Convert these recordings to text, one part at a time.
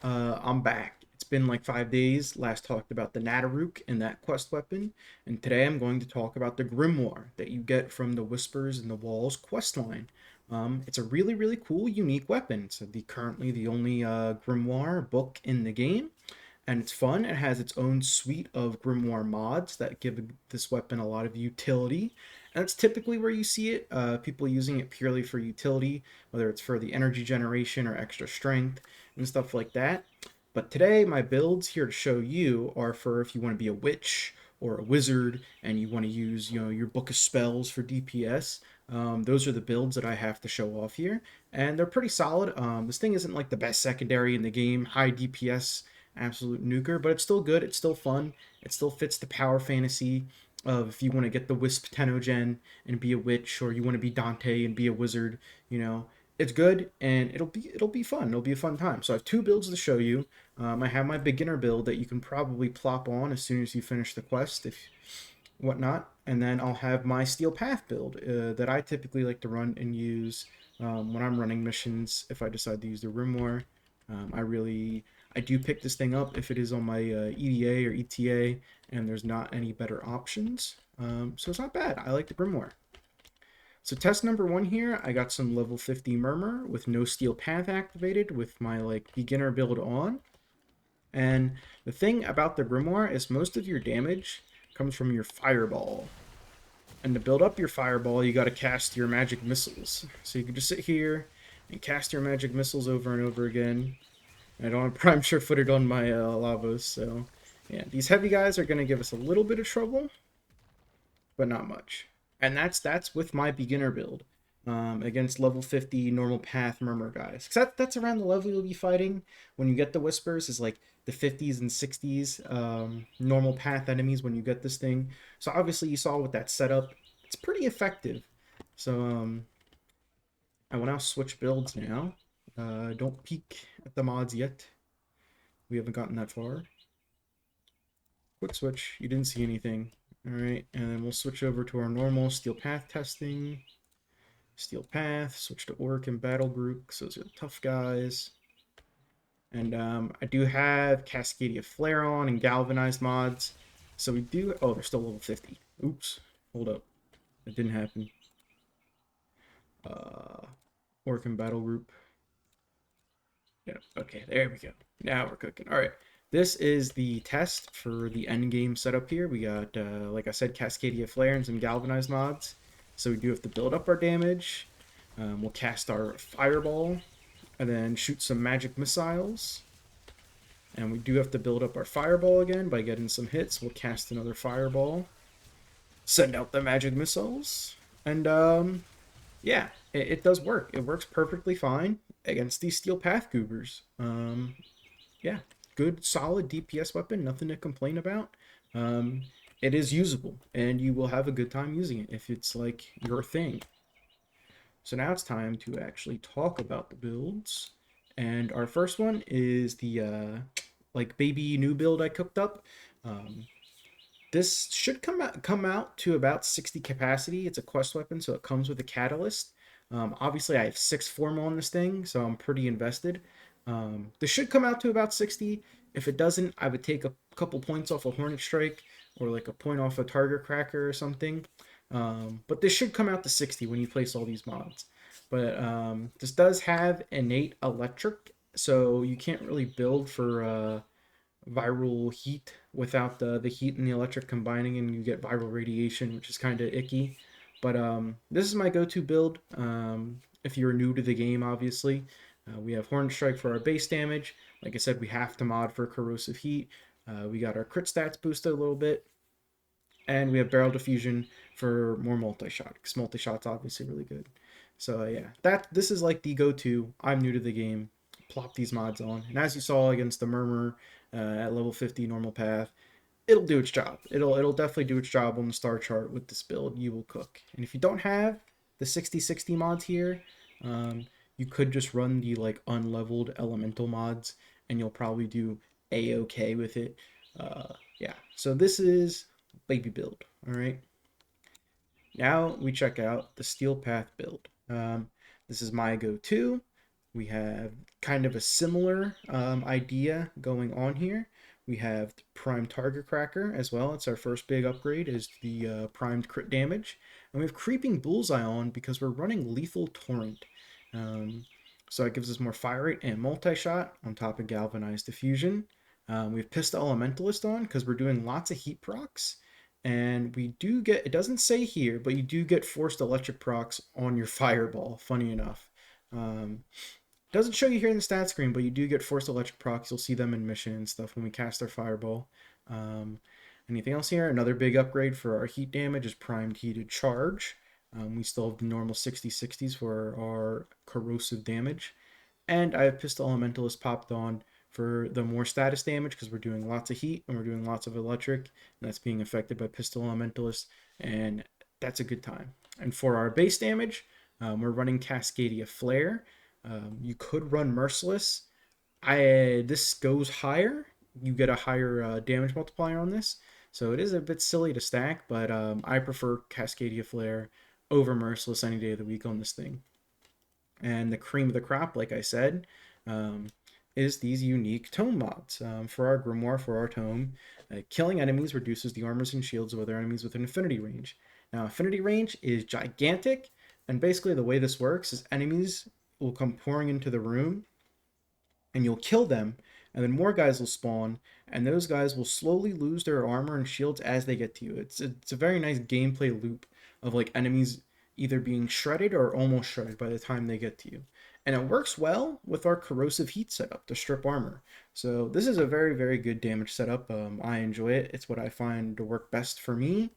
I'm back. It's been like 5 days. Last talked about the Nataruk and that quest weapon, and today I'm going to talk about the Grimoire that you get from the Whispers in the Walls quest line. It's a really cool, unique weapon. It's currently the only Grimoire book in the game, and it's fun. It has its own suite of Grimoire mods that give this weapon a lot of utility. And that's typically where you see it. People using it purely for utility, whether it's for the energy generation or extra strength and stuff like that. But today, my builds here to show you are for if you want to be a witch or a wizard and you want to use, your book of spells for DPS. Those are the builds that I have to show off here, and they're pretty solid. This thing isn't like the best secondary in the game, high DPS absolute nuker, but it's still good. It's still fun. It still fits the power fantasy of if you want to get the Wisp Tenogen and be a witch, or you want to be Dante and be a wizard. You know, it's good and it'll be fun. It'll be a fun time. So I have two builds to show you. I have my beginner build that you can probably plop on as soon as you finish the quest, if whatnot, and then I'll have my Steel Path build that I typically like to run and use when I'm running missions. If I decide to use the Grimoire, I do pick this thing up if it is on my EDA or ETA, and there's not any better options. So it's not bad. I like the Grimoire. So test number one here, I got some level 50 Murmur with no Steel Path activated with my like beginner build on. And the thing about the Grimoire is most of your damage comes from your Fireball. And to build up your Fireball, you got to cast your magic missiles. So you can just sit here and cast your magic missiles over and over again. I don't have prime sure footed on my Lavos, so yeah, these heavy guys are going to give us a little bit of trouble, but not much. And that's with my beginner build against level 50 normal path murmur guys. Because that's around the level you'll be fighting when you get the whispers, is like the 50s and 60s normal path enemies when you get this thing. So obviously you saw with that setup, it's pretty effective. So I will now switch builds now. Don't peek at the mods yet. We haven't gotten that far. Quick switch. You didn't see anything. Alright, and then we'll switch over to our normal steel path testing. Steel path, switch to orc and battle group, because those are the tough guys. And I do have Cascadia Flare on and Galvanized mods. So we do... Oh, they're still level 50. Oops. Hold up. That didn't happen. Uh, orc and battle group. Yeah, okay, there we go. Now we're cooking. All right. This is the test for the end game setup here. We got, like I said, Cascadia Flare and some Galvanized mods. So we do have to build up our damage. We'll cast our Fireball and then shoot some magic missiles. And we do have to build up our Fireball again by getting some hits. We'll cast another Fireball. Send out the magic missiles. And yeah, it does work. It works perfectly fine against these Steel Path Goobers. Yeah, good, solid DPS weapon. Nothing to complain about. Um, it is usable, and you will have a good time using it if it's like your thing. So now it's time to actually talk about the builds. And our first one is the like baby new build I cooked up. Um, this should come out to about 60 capacity. It's a quest weapon, so it comes with a catalyst. Obviously, I have 6 formal on this thing, so I'm pretty invested. This should come out to about 60. If it doesn't, I would take a couple points off a Hornet Strike or like a point off a Target Cracker or something. But this should come out to 60 when you place all these mods. But this does have innate electric, so you can't really build for viral heat without the heat and the electric combining, and you get viral radiation, which is kind of icky. But this is my go-to build. If you're new to the game, obviously, we have Horn Strike for our base damage. Like I said, we have to mod for corrosive heat. We got our crit stats boosted a little bit, and we have Barrel Diffusion for more multi-shot, because multi-shot's obviously really good. So yeah, this is like the go-to. I'm new to the game. Plop these mods on, and as you saw against the Murmur at level 50 normal path, it'll do its job. It'll definitely do its job on the star chart with this build. You will cook. And if you don't have the 60/60 mods here, you could just run the like unleveled elemental mods, and you'll probably do a-okay with it. Yeah. So this is baby build. All right. Now we check out the Steel Path build. This is my go-to. We have kind of a similar idea going on here. We have Prime Target Cracker as well. It's our first big upgrade is the primed crit damage. And we have Creeping Bullseye on because we're running Lethal Torrent. Um, so it gives us more fire rate and multi-shot on top of Galvanized Diffusion. We have Pistol Elementalist on because we're doing lots of heat procs. And we do get, it doesn't say here, but you do get Forced Electric procs on your Fireball, funny enough. Um, doesn't show you here in the stat screen, but you do get Forced Electric procs. You'll see them in mission and stuff when we cast our Fireball. Um, Anything else here? Another big upgrade for our heat damage is Primed Heated Charge. We still have the normal 60/60s for our corrosive damage. And I have Pistol Elementalist popped on for the more status damage because we're doing lots of heat and we're doing lots of electric, and that's being affected by Pistol Elementalist, and that's a good time. And for our base damage, we're running Cascadia Flare. You could run Merciless. This goes higher. You get a higher damage multiplier on this, so it is a bit silly to stack, but I prefer Cascadia Flare over Merciless any day of the week on this thing. And the cream of the crop, like I said, um, is these unique tome mods. For our Grimoire, for our tome, killing enemies reduces the armors and shields of other enemies within affinity range. Now, affinity range is gigantic, and basically the way this works is enemies will come pouring into the room, and you'll kill them, and then more guys will spawn, and those guys will slowly lose their armor and shields as they get to you. It's a very nice gameplay loop of like enemies either being shredded or almost shredded by the time they get to you. And it works well with our corrosive heat setup to strip armor. So this is a very, very good damage setup. I enjoy it. It's what I find to work best for me.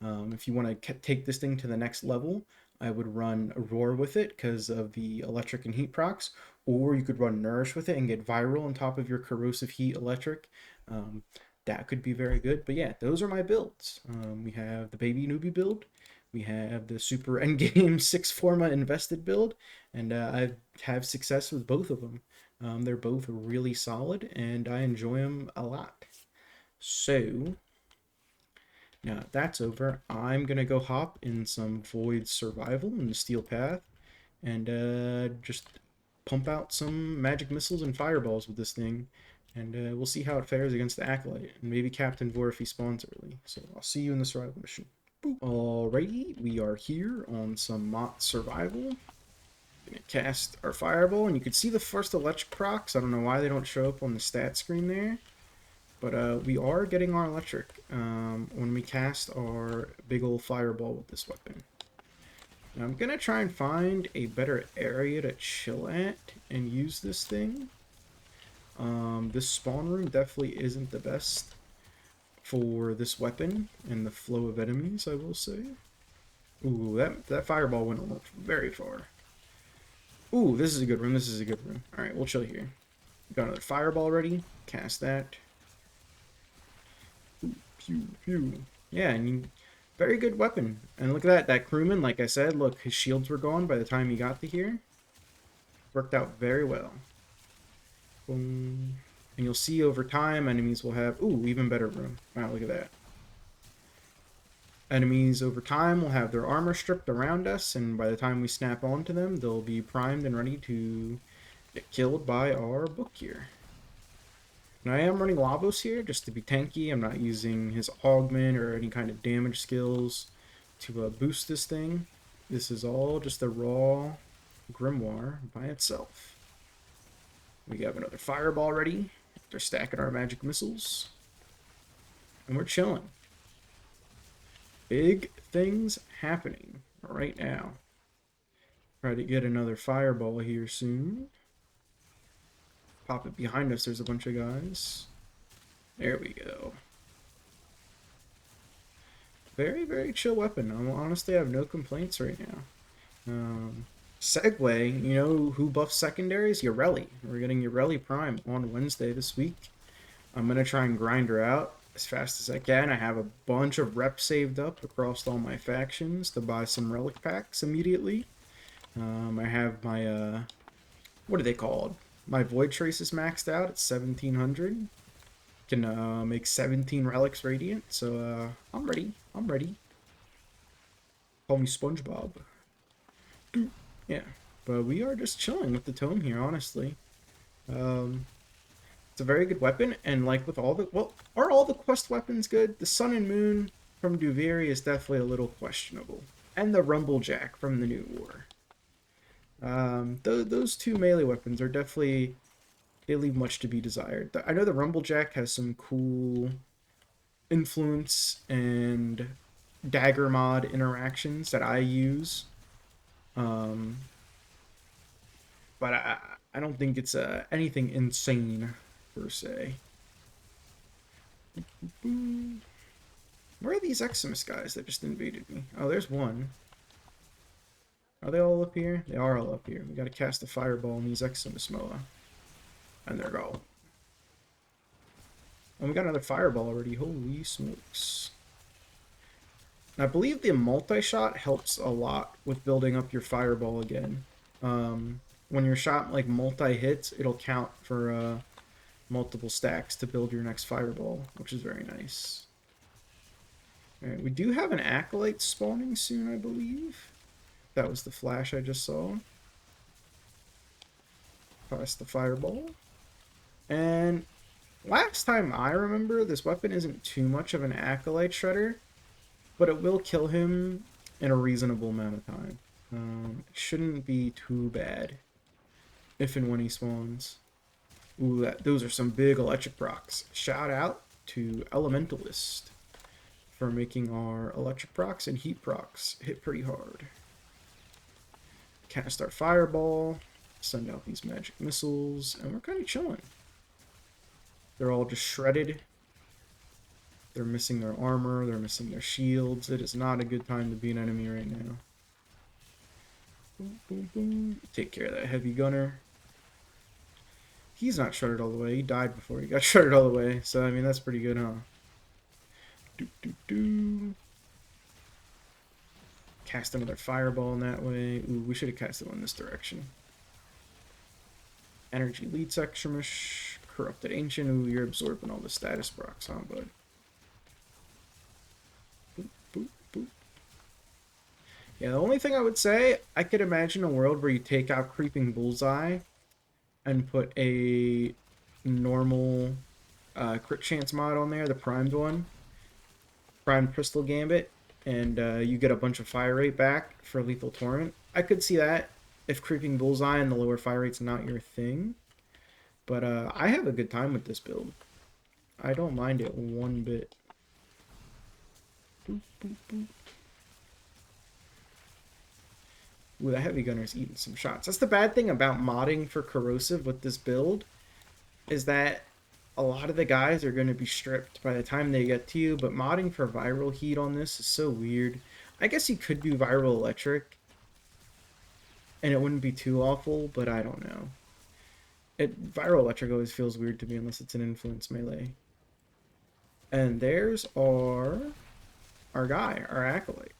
If you want to take this thing to the next level, I would run Roar with it because of the electric and heat procs, or you could run Nourish with it and get viral on top of your corrosive heat electric. Um, that could be very good. But yeah, those are my builds. We have the baby newbie build. We have the super endgame 6 forma invested build, and I have success with both of them. They're both really solid, and I enjoy them a lot. So now that's over, I'm gonna go hop in some Void Survival in the Steel Path, and just pump out some magic missiles and fireballs with this thing, and we'll see how it fares against the Acolyte, and maybe Captain Vor if he spawns early. So I'll see you in the survival mission. Alrighty, we are here on some Mott Survival. Gonna cast our Fireball, and you can see the first electric procs. I don't know why they don't show up on the stat screen there. But we are getting our electric when we cast our big old Fireball with this weapon. Now I'm going to try and find a better area to chill at and use this thing. This spawn room definitely isn't the best for this weapon and the flow of enemies, I will say. Ooh, that Fireball went very far. Ooh, this is a good room. This is a good room. Alright, we'll chill here. Got another Fireball ready. Cast that. Pew, pew. Yeah, and very good weapon. And look at that crewman, like I said, look, his shields were gone by the time he got to here. Worked out very well. Boom. And you'll see over time, enemies will have, ooh, even better room. Wow, look at that. Enemies over time will have their armor stripped around us, and by the time we snap onto them, they'll be primed and ready to get killed by our book here. Now I am running Lavos here just to be tanky. I'm not using his augment or any kind of damage skills to boost this thing. This is all just a raw Grimoire by itself. We have another Fireball ready. They're stacking our magic missiles. And we're chilling. Big things happening right now. Try to get another Fireball here soon. Pop it behind us, there's a bunch of guys. There we go. Very, very chill weapon. Honestly, I have no complaints right now. Segue, you know who buffs secondaries? Yorelli. We're getting Yorelli Prime on Wednesday this week. I'm going to try and grind her out as fast as I can. I have a bunch of reps saved up across all my factions to buy some relic packs immediately. I have my, what are they called? My Void Trace is maxed out at 1700. Can make 17 relics radiant, so I'm ready. I'm ready. Call me SpongeBob. Yeah. But we are just chilling with the tome here, honestly. Um, it's a very good weapon, and like with all the well, are all the quest weapons good? The Sun and Moon from Duviri is definitely a little questionable, and the Rumblejack from the New War. Those two melee weapons are definitely they leave much to be desired. I know the Rumblejack has some cool influence and dagger mod interactions that I use, um, but I don't think it's anything insane per se. Where are these Eximus guys that just invaded me? Oh, there's one. Are they all up here? They are all up here. We gotta cast a fireball on these Eximus Moa. And there go. And we got another fireball already. Holy smokes. I believe the multi-shot helps a lot with building up your fireball again. When your shot like multi-hits, it'll count for multiple stacks to build your next fireball, which is very nice. Alright, we do have an Acolyte spawning soon, I believe. That was the flash I just saw. Pass the fireball. And last time I remember, this weapon isn't too much of an Acolyte shredder, but it will kill him in a reasonable amount of time. It shouldn't be too bad if and when he spawns. Ooh, those are some big electric procs. Shout out to Elementalist for making our electric procs and heat procs hit pretty hard. Cast our fireball, send out these magic missiles, and we're kind of chilling. They're all just shredded. They're missing their armor, they're missing their shields. It is not a good time to be an enemy right now. Boom, boom, boom. Take care of that heavy gunner. He's not shredded all the way. He died before he got shredded all the way. So, I mean, that's pretty good, huh? Do, do, do. Cast another fireball in that way. Ooh, we should have casted one in this direction. Energy lead Extremish. Corrupted Ancient. Ooh, you're absorbing all the status procs, huh, bud? Boop, boop, boop. Yeah, the only thing I would say, I could imagine a world where you take out Creeping Bullseye and put a normal crit chance mod on there, the primed one. Primed Crystal Gambit, and you get a bunch of fire rate back for Lethal Torrent. I could see that if Creeping Bullseye and the lower fire rate's not your thing. But I have a good time with this build. I don't mind it one bit. Boop, boop, boop. Ooh, the heavy gunner's eating some shots. That's the bad thing about modding for corrosive with this build, is that a lot of the guys are going to be stripped by the time they get to you, but modding for viral heat on this is so weird. I guess you could do viral electric, and it wouldn't be too awful, but I don't know. Viral electric always feels weird to me unless it's an influence melee. And there's our guy, our Acolyte.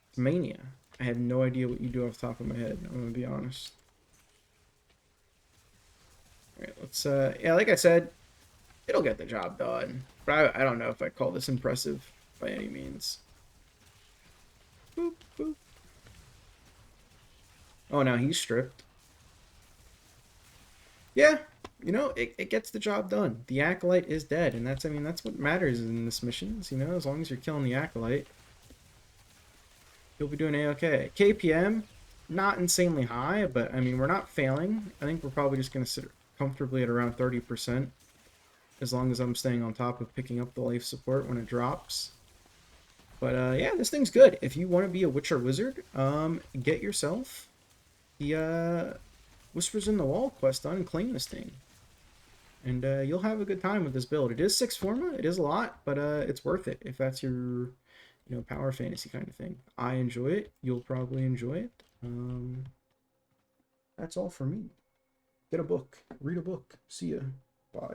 It's Mania. I have no idea what you do off the top of my head, I'm going to be honest. Alright, let's, yeah, like I said, it'll get the job done. But I don't know if I call this impressive by any means. Boop, boop. Oh, now he's stripped. Yeah, you know, it gets the job done. The Acolyte is dead, and that's, I mean, that's what matters in this missions, you know, as long as you're killing the Acolyte. You'll be doing A-okay. KPM, not insanely high, but, I mean, we're not failing. I think we're probably just going to sit comfortably at around 30%, as long as I'm staying on top of picking up the life support when it drops. But, yeah, this thing's good. If you want to be a Witcher Wizard, get yourself the, Whispers in the Wall quest done and claim this thing. And you'll have a good time with this build. It is 6 forma, it is a lot, but it's worth it if that's your, you know, power fantasy kind of thing. I enjoy it. You'll probably enjoy it. That's all for me. Get a book. Read a book. See ya. Bye.